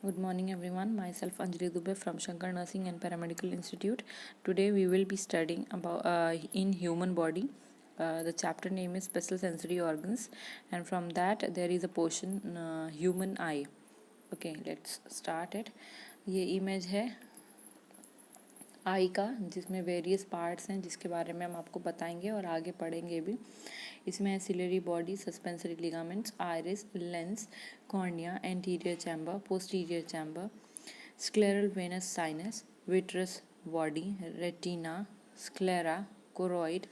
Good morning everyone. Myself Anjali Dubey from Shankar Nursing and Paramedical Institute. Today we will be studying about in human body. The chapter name is Special Sensory Organs, and from that there is a portion human eye. Okay, let's start it. ये image है आई का, जिसमें various parts हैं जिसके बारे में हम आपको बताएंगे और आगे पढ़ेंगे भी। इसमें है ciliary body, suspensory ligaments, iris, lens, cornea, anterior chamber, posterior chamber, scleral venous sinus, vitreous body, retina, sclera, choroid,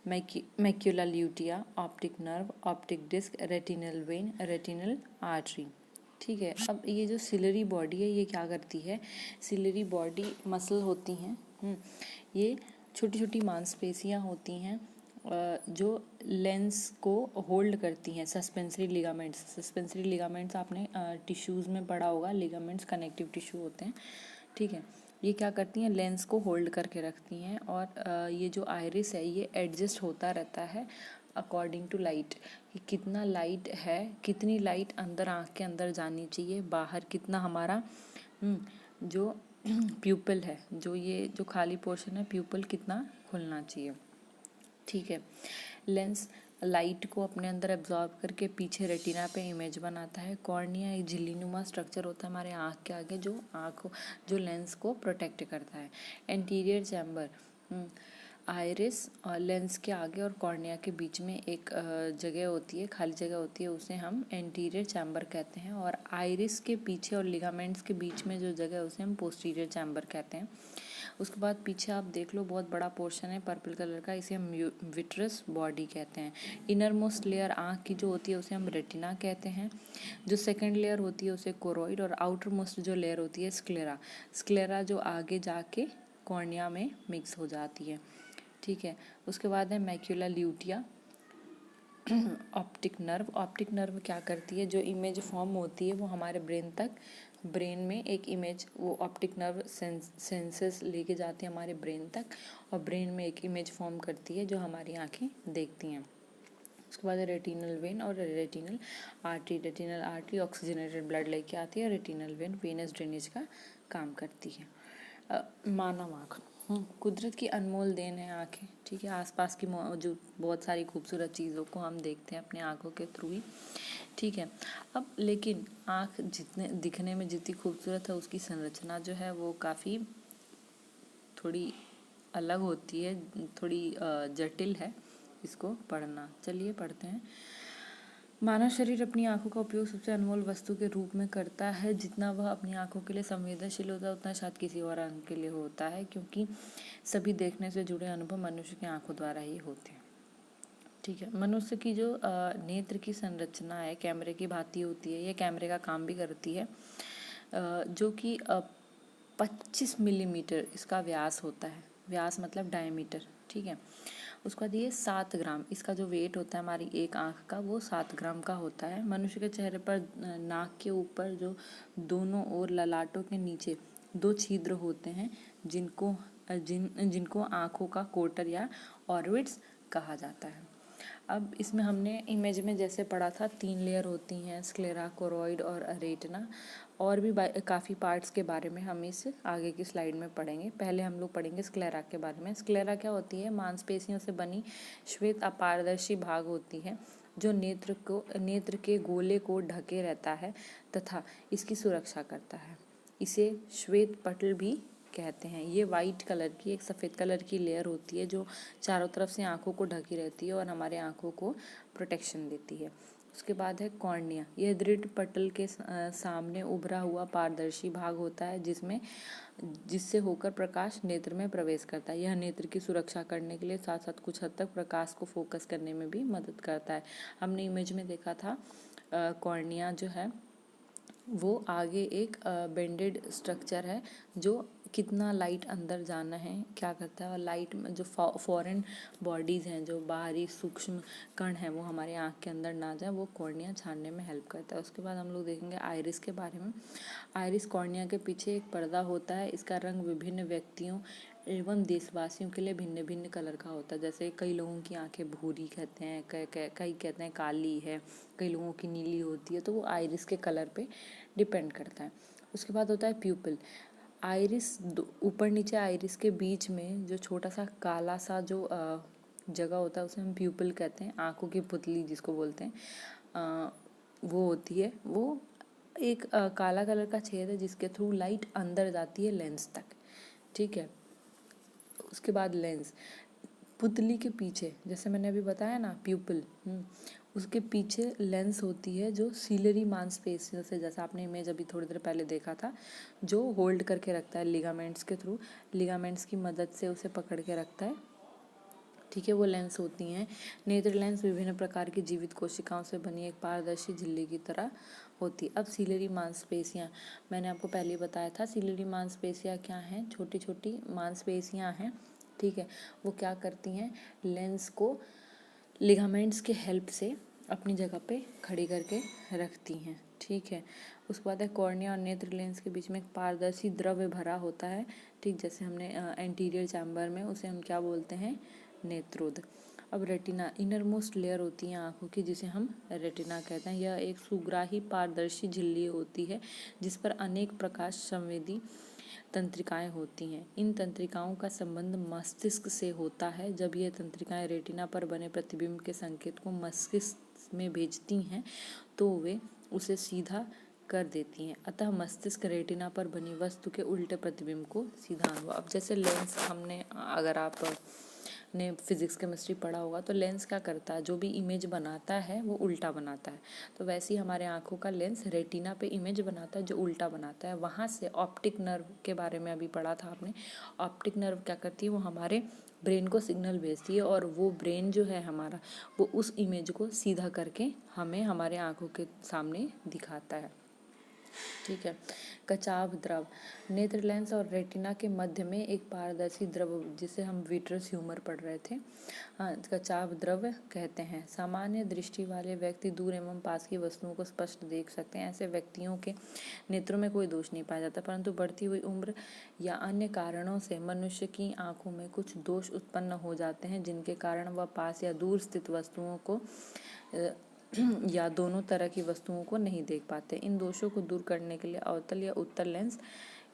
macula lutea, optic nerve, optic disc, retinal vein, retinal artery. ठीक है। अब ये जो सिलरी बॉडी है ये क्या करती है? सिलरी बॉडी मसल होती हैं, ये छोटी छोटी मांसपेशियां होती हैं जो लेंस को होल्ड करती हैं। सस्पेंसरी लिगामेंट्स आपने टिश्यूज़ में पढ़ा होगा। लिगामेंट्स कनेक्टिव टिश्यू होते हैं। ठीक है। ये क्या करती हैं? लेंस को होल्ड करके रखती हैं। और ये जो आइरिस है ये एडजस्ट होता रहता है अकॉर्डिंग टू लाइट, कि कितना लाइट है, कितनी लाइट अंदर आँख के अंदर जानी चाहिए, बाहर कितना हमारा जो प्यूपल है, जो खाली पोर्शन है प्यूपल कितना खुलना चाहिए। ठीक है। लेंस लाइट को अपने अंदर एब्जॉर्ब करके पीछे रेटिना पे इमेज बनाता है। कॉर्निया एक झिल्लीनुमा स्ट्रक्चर होता है हमारे आँख के आगे जो लेंस को प्रोटेक्ट करता है। एंटीरियर चैम्बर आइरिस और लेंस के आगे और कॉर्निया के बीच में एक जगह होती है, खाली जगह होती है, उसे हम एंटीरियर चैम्बर कहते हैं। और आइरिस के पीछे और लिगामेंट्स के बीच में जो जगह है उसे हम पोस्टीरियर चैम्बर कहते हैं। उसके बाद पीछे आप देख लो बहुत बड़ा पोर्शन है पर्पल कलर का, इसे हम विट्रस बॉडी कहते हैं। इनर मोस्ट लेयर आँख की जो होती है उसे हम रेटिना कहते हैं। जो सेकेंड लेयर होती है उसे कोरोइड, और आउटर मोस्ट जो लेयर होती है स्क्लेरा जो आगे जाके कॉर्निया में मिक्स हो जाती है। ठीक है। उसके बाद है मैक्यूला ल्यूटिया, ऑप्टिक नर्व क्या करती है? जो इमेज फॉर्म होती है वो हमारे ब्रेन में एक इमेज, वो ऑप्टिक नर्व सेंसेस लेके जाती है हमारे ब्रेन तक, और ब्रेन में एक इमेज फॉर्म करती है जो हमारी आंखें देखती हैं। उसके बाद है रेटिनल वेन और रेटिनल आर्टरी ऑक्सीजनेटेड ब्लड लेके आती है। रेटिनल वेन वेनस ड्रेनेज का काम करती है। मानव आँख कुदरत की अनमोल देन है आँखें। ठीक है। आसपास की मौजूद बहुत सारी खूबसूरत चीज़ों को हम देखते हैं अपनी आँखों के थ्रू ही। ठीक है। अब लेकिन आँख जितने दिखने में जितनी खूबसूरत है उसकी संरचना जो है वो काफ़ी थोड़ी अलग होती है, थोड़ी जटिल है। इसको पढ़ना, चलिए पढ़ते हैं। मानव शरीर अपनी आंखों का उपयोग सबसे अनमोल वस्तु के रूप में करता है। जितना वह अपनी आंखों के लिए संवेदनशील होता है उतना शायद किसी और अंग के लिए होता है, क्योंकि सभी देखने से जुड़े अनुभव मनुष्य की आंखों द्वारा ही होते हैं। ठीक है। मनुष्य की जो नेत्र की संरचना है कैमरे की भांति होती है। ये कैमरे का काम भी करती है, जो कि 25 मिलीमीटर इसका व्यास होता है। व्यास मतलब डायमीटर। ठीक है। उसके बाद ये 7 ग्राम, इसका जो वेट होता है हमारी एक आँख का वो 7 ग्राम का होता है। मनुष्य के चेहरे पर नाक के ऊपर जो दोनों ओर ललाटों के नीचे 2 छिद्र होते हैं जिनको आँखों का कोटर या ऑर्बिट्स कहा जाता है। अब इसमें हमने इमेज में जैसे पढ़ा था 3 लेयर होती हैं, स्क्लेरा, कोरोइड और रेटिना। और भी काफ़ी पार्ट्स के बारे में हम इस आगे की स्लाइड में पढ़ेंगे। पहले हम लोग पढ़ेंगे स्क्लेरा के बारे में। स्क्लेरा क्या होती है? मांसपेशियों से बनी श्वेत अपारदर्शी भाग होती है जो नेत्र के गोले को ढके रहता है तथा इसकी सुरक्षा करता है। इसे श्वेत पटल भी कहते हैं। ये वाइट कलर की, एक सफ़ेद कलर की लेयर होती है जो चारों तरफ से आंखों को ढकी रहती है और हमारे आंखों को प्रोटेक्शन देती है। उसके बाद है कॉर्निया। यह दृढ़ पटल के सामने उभरा हुआ पारदर्शी भाग होता है जिससे होकर प्रकाश नेत्र में प्रवेश करता है। यह नेत्र की सुरक्षा करने के लिए साथ साथ कुछ हद तक प्रकाश को फोकस करने में भी मदद करता है। हमने इमेज में देखा था कॉर्निया जो है वो आगे एक बेंडेड स्ट्रक्चर है जो कितना लाइट अंदर जाना है क्या करता है, और लाइट में जो फॉरेन बॉडीज़ हैं, जो बाहरी सूक्ष्म कण हैं वो हमारे आँख के अंदर ना जाए, वो कॉर्निया छानने में हेल्प करता है। उसके बाद हम लोग देखेंगे आइरिस के बारे में। आइरिस कॉर्निया के पीछे एक पर्दा होता है। इसका रंग विभिन्न व्यक्तियों एवं देशवासियों के लिए भिन्न भिन्न कलर का होता है। जैसे कई लोगों की आंखें भूरी कहते हैं, कई कहते हैं काली है, कई लोगों की नीली होती है, तो वो आइरिस के कलर पे डिपेंड करता है। उसके बाद होता है प्यूपिल। आइरिस ऊपर नीचे आइरिस के बीच में जो छोटा सा काला सा जो जगह होता है उसे हम प्यूपिल कहते हैं, आंखों की पुतली जिसको बोलते हैं, वो होती है। वो एक काला कलर का छेद है जिसके थ्रू लाइट अंदर जाती है लेंस तक, ठीक है। उसके बाद लेंस, पुतली के पीछे जैसे मैंने अभी बताया ना प्यूपिल, उसके पीछे लेंस होती है जो सीलरी मांसपेशियों से, जैसा आपने इमेज अभी थोड़ी देर पहले देखा था, जो होल्ड करके रखता है लिगामेंट्स के थ्रू, लिगामेंट्स की मदद से उसे पकड़ के रखता है, ठीक है। वो लेंस होती हैं। नेत्र लेंस विभिन्न प्रकार की जीवित कोशिकाओं से बनी एक पारदर्शी झिल्ली की तरह होती है। अब सीलरी मांसपेशियाँ, मैंने आपको पहले बताया था सीलरी मांसपेशियाँ क्या हैं, छोटी छोटी मांसपेशियाँ हैं, ठीक है। वो क्या करती हैं, लेंस को लिगामेंट्स के हेल्प से अपनी जगह पे खड़ी करके रखती हैं, ठीक है। उसके बाद है कॉर्निया और नेत्र लेंस के बीच में एक पारदर्शी द्रव्य भरा होता है, ठीक, जैसे हमने एंटीरियर चैम्बर में, उसे हम क्या बोलते हैं, नेत्रोद। अब रेटिना, इनर मोस्ट लेयर होती है आंखों की जिसे हम रेटिना कहते हैं। यह एक सुग्राही पारदर्शी झिल्ली होती है जिस पर अनेक प्रकाश संवेदी तंत्रिकाएं होती हैं। इन तंत्रिकाओं का संबंध मस्तिष्क से होता है। जब ये तंत्रिकाएं रेटिना पर बने प्रतिबिंब के संकेत को मस्तिष्क में भेजती हैं तो वे उसे सीधा कर देती हैं। अतः मस्तिष्क रेटिना पर बनी वस्तु के उल्टे प्रतिबिंब को सीधा अनुभव। अब जैसे लेंस, हमने, अगर आप ने फिजिक्स केमिस्ट्री पढ़ा होगा तो लेंस क्या करता है, जो भी इमेज बनाता है वो उल्टा बनाता है। तो वैसे ही हमारे आंखों का लेंस रेटिना पे इमेज बनाता है जो उल्टा बनाता है। वहाँ से ऑप्टिक नर्व के बारे में अभी पढ़ा था आपने। ऑप्टिक नर्व क्या करती है, वो हमारे ब्रेन को सिग्नल भेजती है और वो ब्रेन जो है हमारा, वो उस इमेज को सीधा करके हमें हमारे आंखों के सामने दिखाता है, ठीक है। कचाव द्रव, नेत्र लेंस और रेटिना के मध्य में एक पारदर्शी द्रव जिसे हम विट्रस ह्यूमर पढ़ रहे थे, हाँ, कचाव द्रव कहते हैं। सामान्य दृष्टि वाले व्यक्ति दूर एवं पास की वस्तुओं को स्पष्ट देख सकते हैं। ऐसे व्यक्तियों के नेत्रों में कोई दोष नहीं पाया जाता, परंतु बढ़ती हुई उम्र या अन्य कारणों से मनुष्य की आंखों में कुछ दोष उत्पन्न हो जाते हैं जिनके कारण वह पास या दूर स्थित वस्तुओं को या दोनों तरह की वस्तुओं को नहीं देख पाते। इन दोषों को दूर करने के लिए अवतल या उत्तल लेंस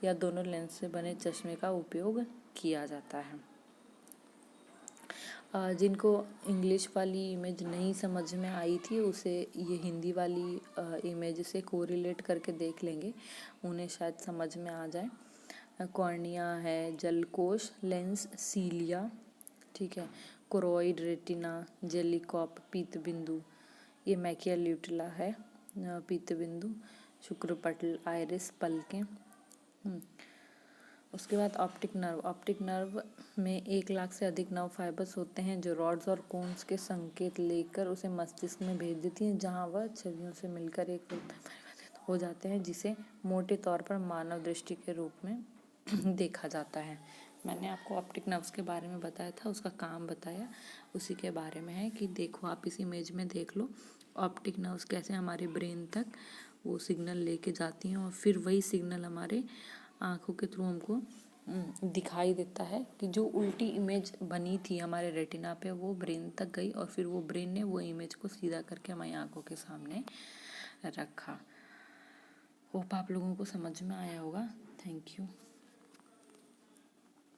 या दोनों लेंस से बने चश्मे का उपयोग किया जाता है। जिनको इंग्लिश वाली इमेज नहीं समझ में आई थी उसे ये हिंदी वाली इमेज से कोरिलेट करके देख लेंगे, उन्हें शायद समझ में आ जाए। कॉर्निया है, जलकोश, लेंस, सीलिया, ठीक है, कोरोइड, रेटिना, जेलिकॉप, पीतबिंदु, ये मैकिया ल्यूटिला है, पीतबिंदु, शुक्रपटल, आइरिस, पलकें। उसके बाद ऑप्टिक नर्व। ऑप्टिक नर्व में 1 लाख से अधिक नर्व फाइबर्स होते हैं जो रॉड्स और कोन्स के संकेत लेकर उसे मस्तिष्क में भेज देती हैं, जहां वह छवियों से मिलकर एक रूप में परिवर्तित हो जाते हैं जिसे मोटे तौर पर मानव दृष्टि के रूप में देखा जाता है। मैंने आपको ऑप्टिक नर्व्स के बारे में बताया था, उसका काम बताया, उसी के बारे में है कि देखो, आप इस इमेज में देख लो ऑप्टिक नर्व्स कैसे हमारे ब्रेन तक वो सिग्नल लेके जाती हैं और फिर वही सिग्नल हमारे आँखों के थ्रू हमको दिखाई देता है कि जो उल्टी इमेज बनी थी हमारे रेटिना पे वो ब्रेन तक गई और फिर वो ब्रेन ने वो इमेज को सीधा करके हमारी आँखों के सामने रखा। होप आप लोगों को समझ में आया होगा। Thank you.